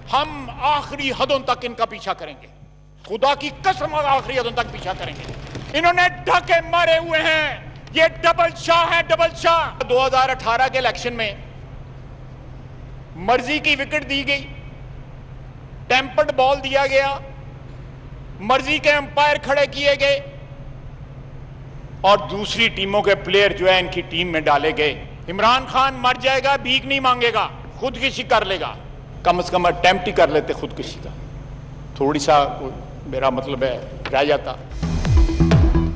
हम आखिरी हदों तक इनका पीछा करेंगे, खुदा की कसम आखिरी हदों तक पीछा करेंगे। इन्होंने ढके मारे हुए हैं, ये डबल शाह है, डबल शाह। 2018 के इलेक्शन में मर्जी की विकेट दी गई, टेम्पर्ड बॉल दिया गया, मर्जी के अंपायर खड़े किए गए और दूसरी टीमों के प्लेयर जो है इनकी टीम में डाले गए। इमरान खान मर जाएगा, भीख नहीं मांगेगा, खुदकुशी कर लेगा। कम से कम अटेम्प्ट ही कर लेते खुदकुशी का, थोड़ी सा मेरा मतलब है रह जाता।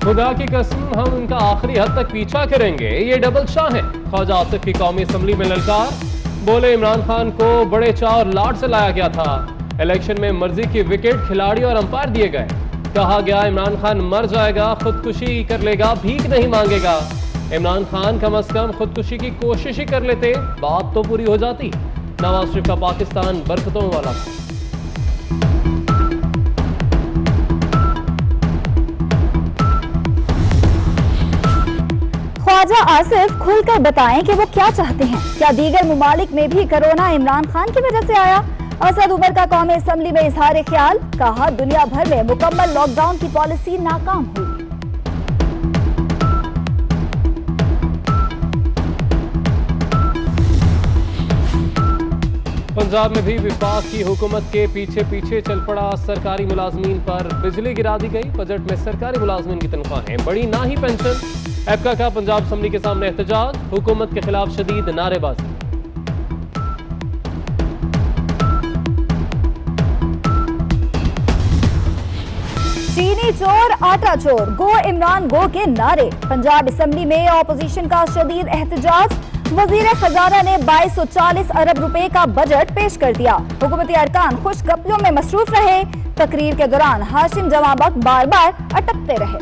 खुदा की कसम हम इनका आखिरी हद तक पीछा करेंगे, ये डबल शाह है। ख्वाजा आसिफ की कौमी असम्बली में ललकार, बोले इमरान खान को बड़े चाव और लाड से लाया गया था। इलेक्शन में मर्जी की विकेट खिलाड़ी और अंपायर दिए गए। कहा गया इमरान खान मर जाएगा, खुदकुशी कर लेगा, भीख नहीं मांगेगा। इमरान खान कम से कम खुदकुशी की कोशिश ही कर लेते, बात तो पूरी हो जाती। नवाज शरीफ का पाकिस्तान बरकतों वाला था। ख्वाजा आसिफ खुलकर बताएं कि वो क्या चाहते हैं। क्या दीगर मुमालिक में भी कोरोना इमरान खान की वजह से आया? असद उमर का कौमी असम्बली में इजहार ख्याल, कहा दुनिया भर में मुकम्मल लॉकडाउन की पॉलिसी नाकाम हुई। पंजाब में भी विफाक की हुकूमत के पीछे पीछे चल पड़ा। सरकारी मुलाजमीन पर बिजली गिरा दी गई। बजट में सरकारी मुलाजमीन की तनख्वाहें बढ़ी ना ही पेंशन। एपका का पंजाब असम्बली के सामने एहतजाज, हुकूमत के खिलाफ शदीद नारेबाजी। चीनी चोर आटा चोर, गो इमरान गो के नारे। पंजाब असम्बली में ऑपोजिशन का शदीद एहतजाज। वजीर खजाना ने 2240 अरब रुपए का बजट पेश कर दिया। हुकूमती अरकान खुशगपियों में मसरूफ रहे। तकरीर के दौरान हाशिम जमाबक बार बार अटकते रहे।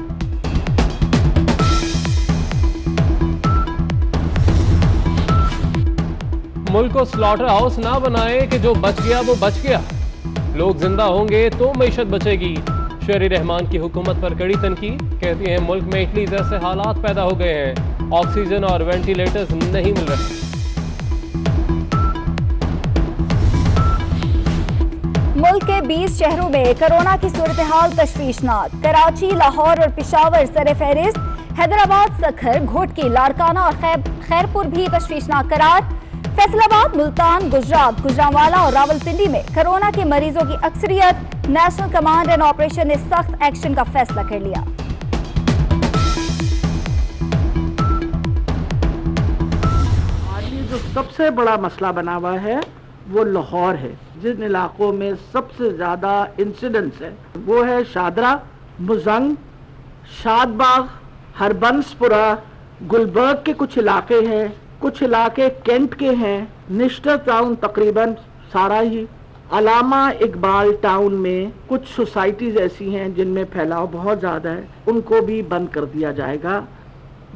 मुल्क को स्लॉटर हाउस ना बनाए कि जो बच गया वो बच गया। लोग जिंदा होंगे तो मईशत बचेगी। शहरी रहमान की हुकूमत पर कड़ी तनकीद, कहती हैं मुल्क में इटली जैसे हालात पैदा हो गए हैं, ऑक्सीजन और वेंटिलेटर्स नहीं मिल रहे। मुल्क के 20 शहरों में कोरोना की सूरत हाल तशवीशनाक। कराची, लाहौर और पेशावर सरे फहरिस्त। हैदराबाद, सखर, घोटकी, लाड़काना और खैरपुर भी तशवीशनाक करार। फैसलाबाद, मुल्तान, गुजरात, गुजरांवाला और रावलपिंडी में कोरोना के मरीजों की अक्सरियत। नेशनल कमांड एंड ऑपरेशन ने सख्त एक्शन का फैसला कर लिया। जो सबसे बड़ा मसला बना हुआ है वो लाहौर है। जिन इलाकों में सबसे ज्यादा इंसिडेंट्स है वो है शादरा, मुजंग, शादबाग, हरबंसपुरा, गुलबर्ग के कुछ इलाके हैं, कुछ इलाके केंट के हैं, निश्तर टाउन तकरीबन सारा ही। अलामा इकबाल टाउन में कुछ सोसाइटीज ऐसी हैं जिनमें फैलाव बहुत ज़्यादा है, उनको भी बंद कर दिया जाएगा।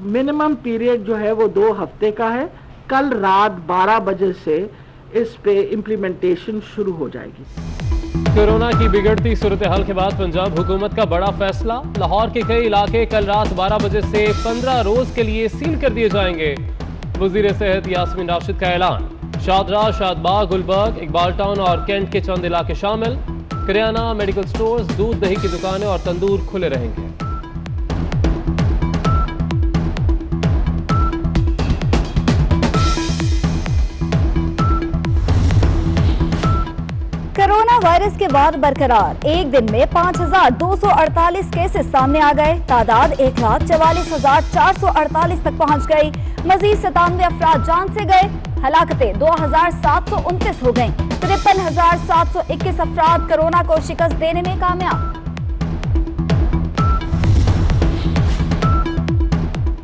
मिनिमम पीरियड जो है वो 2 हफ्ते का है। कल रात 12 बजे से इस पे इम्प्लीमेंटेशन शुरू हो जाएगी। कोरोना की बिगड़ती सूरत हाल के बाद पंजाब हुकूमत का बड़ा फैसला। लाहौर के कई इलाके कल रात 12 बजे से 15 रोज के लिए सील कर दिए जाएंगे। वजीर सेहत यास्मीन राशिद का ऐलान। शादरा, शादबाग, गुलबर्ग, इकबाल टाउन और कैंट के चंद इलाके शामिल। किराना, मेडिकल स्टोर्स, दूध दही की दुकानें और तंदूर खुले रहेंगे। कोरोना वायरस के बाद बरकरार। एक दिन में 5248 केसेस सामने आ गए। तादाद 1,44,448 तक पहुंच गई। मजीद 97 अफराद जान से गए। हलाकतें 2729 हो गईं। 53,721 अफराद कोरोना को शिकस्त देने में कामयाब।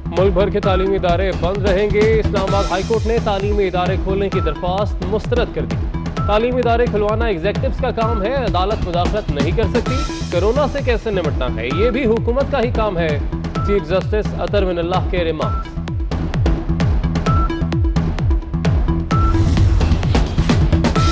मुल्क भर के तालीमी इदारे बंद रहेंगे। इस्लामाबाद हाईकोर्ट ने तालीमी इदारे खोलने की दरख्वास्त मुस्तरद कर दी। तालीमी इदारे खुलवाना एग्जेक्टिव्स का काम है, अदालत मुदाखलत नहीं कर सकती। कोरोना से कैसे निपटना है ये भी हुकूमत का ही काम है। चीफ जस्टिस अतर मिनल्लाह के रिमार्क्स।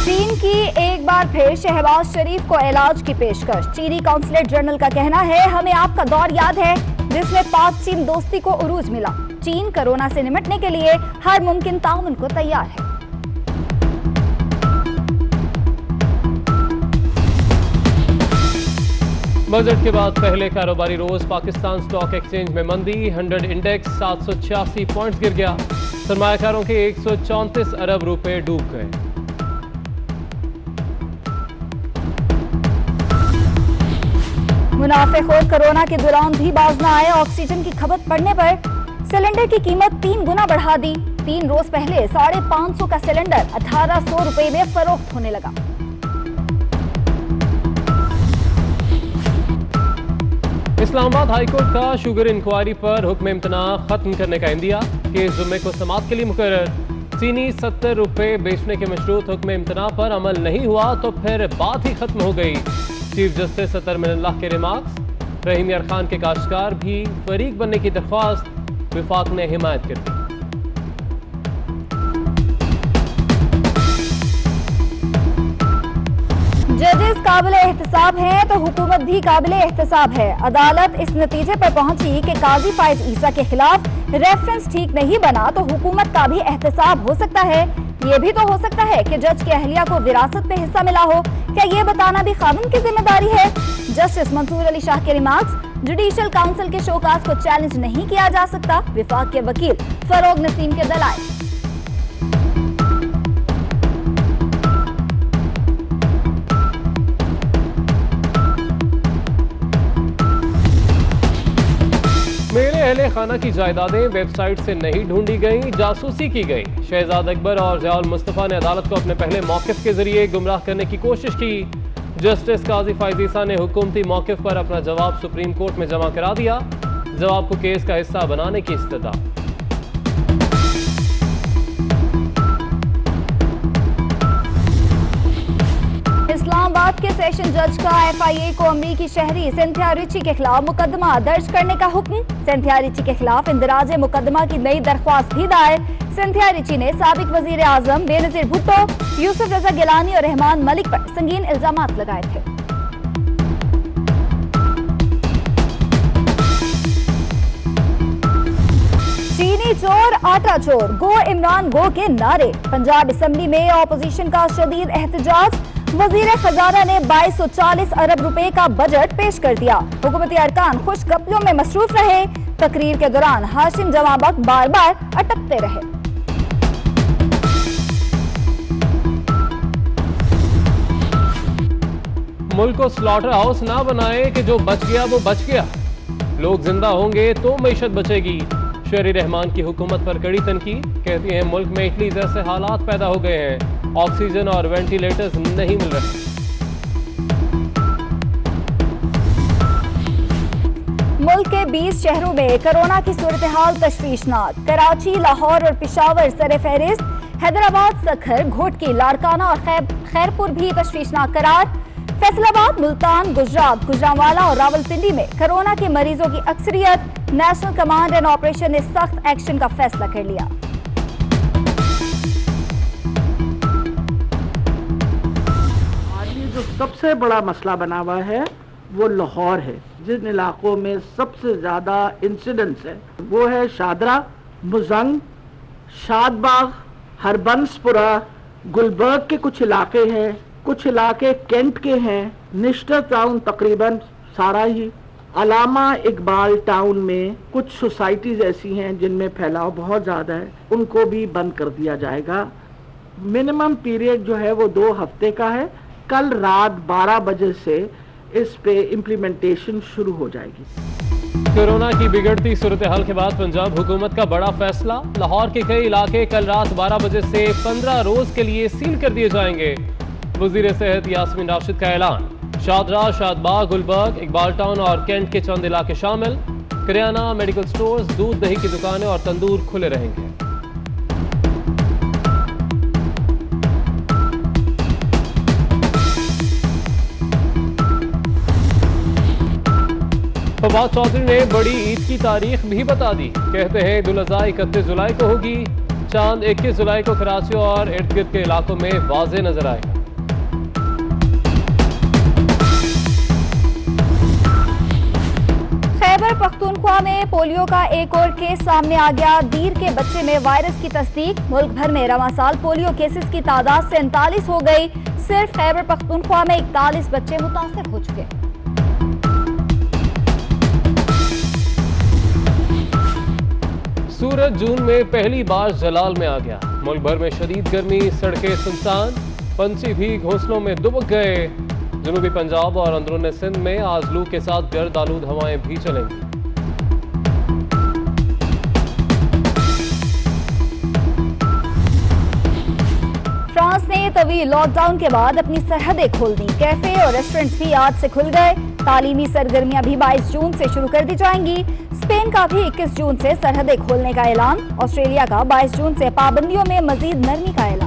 चीन की एक बार फिर शहबाज शरीफ को इलाज की पेशकश। चीनी काउंसलेट जनरल का कहना है, हमें आपका दौर याद है जिसमें पाक चीन दोस्ती को उरूज मिला। चीन कोरोना से निपटने के लिए हर मुमकिन ताउन को तैयार है। बजट के बाद पहले कारोबारी रोज पाकिस्तान स्टॉक एक्सचेंज में मंदी, 100 इंडेक्स 786 पॉइंट्स गिर गया। सरमायाकारों के 134 अरब रुपए डूब गए। मुनाफेखोर कोरोना के दौरान भी बाज न आए। ऑक्सीजन की खपत बढ़ने पर सिलेंडर की कीमत 3 गुना बढ़ा दी। 3 रोज पहले 550 का सिलेंडर 1800 रुपए में फरोख्त होने लगा। इस्लामाबाद हाईकोर्ट का शुगर इंक्वायरी पर हुक्म इम्तना खत्म करने का इंदिया। केस जुम्मे को समाअत के लिए मुकर्रर। चीनी 70 रुपए बेचने के मशरूत हुक्म इम्तना पर अमल नहीं हुआ तो फिर बात ही खत्म हो गई। चीफ जस्टिस सत्तर मिनल्लाह के रिमार्क्स। रहीम यार खान के काश्तकार भी फरीक बनने की दरख्वास्त, विफाक ने हिमायत कर दी। जजेस काबिल एहतसाब हैं तो हुकूमत भी काबिल एहतसाब है। अदालत इस नतीजे पर पहुंची कि काजी फाइज ईसा के खिलाफ रेफरेंस ठीक नहीं बना तो हुकूमत का भी एहतसाब हो सकता है। ये भी तो हो सकता है कि जज की अहलिया को विरासत में हिस्सा मिला हो। क्या ये बताना भी कानून की जिम्मेदारी है? जस्टिस मंसूर अली शाह के रिमार्क्स। जुडिशियल काउंसिल के शोकास को चैलेंज नहीं किया जा सकता। विफाक के वकील फरोग नसीम के दलाइल। मेरे अहले खाना की जायदादें वेबसाइट से नहीं ढूंढी गई, जासूसी की गई। शहजाद अकबर और ज़ियाउल मुस्तफ़ा ने अदालत को अपने पहले मौक़िफ़ के जरिए गुमराह करने की कोशिश की। जस्टिस काजी फाइज ईसा ने हुकूमती मौक़िफ़ पर अपना जवाब सुप्रीम कोर्ट में जमा करा दिया। जवाब को केस का हिस्सा बनाने की इस्तदा। इस्लामाबाद के सेशन जज का FIA को अमरीकी शहरी सिंथिया रिची के खिलाफ मुकदमा दर्ज करने का हुक्म। सिंथिया रिची के खिलाफ इंदराज मुकदमा की नई दरख्वास्त भी दायर। सिंथिया रिची ने साबिक वजीर आजम बेनजीर भुट्टो, यूसुफ रजा गिलानी और रहमान मलिक पर संगीन इल्जामात लगाए थे। चीनी चोर आटा चोर, गो इमरान गो के नारे। पंजाब असेंबली में ऑपोजिशन का शदीद एहतजाज। वजीर खजाना ने 2240 अरब रुपए का बजट पेश कर दिया। हुकूमती अरकान खुशगपियों में मसरूफ रहे। तकरीर के दौरान हाशिम जमाबक बार बार अटकते रहे। मुल्क को स्लॉटर हाउस ना बनाए कि जो बच गया वो बच गया। लोग जिंदा होंगे तो मईशत बचेगी। शहरी रहमान की हुकूमत पर कड़ी तनकीद। कहती हैं मुल्क में इटली जैसे हालात पैदा हो गए हैं, ऑक्सीजन और वेंटिलेटर्स नहीं मिल रहे। मुल्क के 20 शहरों में कोरोना की सूरत हाल तशवीशनाक। कराची, लाहौर और पेशावर सरे फहरिस्त। हैदराबाद, सखर, घोटकी, लाड़काना और खैरपुर भी तशवीशनाक करार। फैसलाबाद, मुल्तान, गुजरात, गुजरांवाला और रावलपिंडी में कोरोना के मरीजों की अक्सरियत। नेशनल कमांड एंड ऑपरेशन ने सख्त एक्शन का फैसला कर लिया। जो सबसे बड़ा मसला बना हुआ है वो लाहौर है। जिन इलाकों में सबसे ज़्यादा इंसिडेंट्स है वो है शादरा, मुजंग, शादबाग, हरबंसपुरा, गुलबर्ग के कुछ इलाके हैं, कुछ इलाके कैंट के हैं, निश्तर टाउन तकरीबन सारा ही। अलामा इकबाल टाउन में कुछ सोसाइटीज़ ऐसी हैं जिनमें फैलाव बहुत ज़्यादा है, उनको भी बंद कर दिया जाएगा। मिनिमम पीरियड जो है वो 2 हफ्ते का है। कल रात 12 बजे से इस पे इम्प्लीमेंटेशन शुरू हो जाएगी। कोरोना की बिगड़ती सूरत हाल के बाद पंजाब हुकूमत का बड़ा फैसला। लाहौर के कई इलाके कल रात 12 बजे से 15 रोज के लिए सील कर दिए जाएंगे। वजीर सेहत यास्मीन राशिद का ऐलान। शादरा, शादबाग, गुलबर्ग, इकबाल टाउन और कैंट के चंद इलाके शामिल। किराना, मेडिकल स्टोर्स, दूध दही की दुकानें और तंदूर खुले रहेंगे। फवाद चौधरी ने बड़ी ईद की तारीख भी बता दी। कहते हैं ईद उल अज़हा 31 जुलाई को होगी। चांद 21 जुलाई को कराची और इर्द गिर्द के इलाकों में वाज़े नजर आएगा। खैबर पख्तूनख्वा में पोलियो का एक और केस सामने आ गया। दीर के बच्चे में वायरस की तस्दीक। मुल्क भर में रवां साल पोलियो केसेस की तादाद 47 हो गई। सिर्फ खैबर पख्तूनख्वा में 41 बच्चे मुतासर हो चुके। सूरज जून में पहली बार जलाल में आ गया। मुल्क भर में शदीद गर्मी, सड़कें सुनसान, पंछी भी घोंसलों में दुबक गए। जनूबी पंजाब और अंदरूनी सिंध में आज लू के साथ गर्द आलूद हवाएं भी चलेंगी। फ्रांस ने तवील लॉकडाउन के बाद अपनी सरहदें खोल दी। कैफे और रेस्टोरेंट्स भी आज से खुल गए। तालीमी सरगर्मियां भी 22 जून से शुरू कर दी जाएंगी। स्पेन का भी 21 जून से सरहदें खोलने का ऐलान। ऑस्ट्रेलिया का 22 जून से पाबंदियों में मजीद नरमी का ऐलान।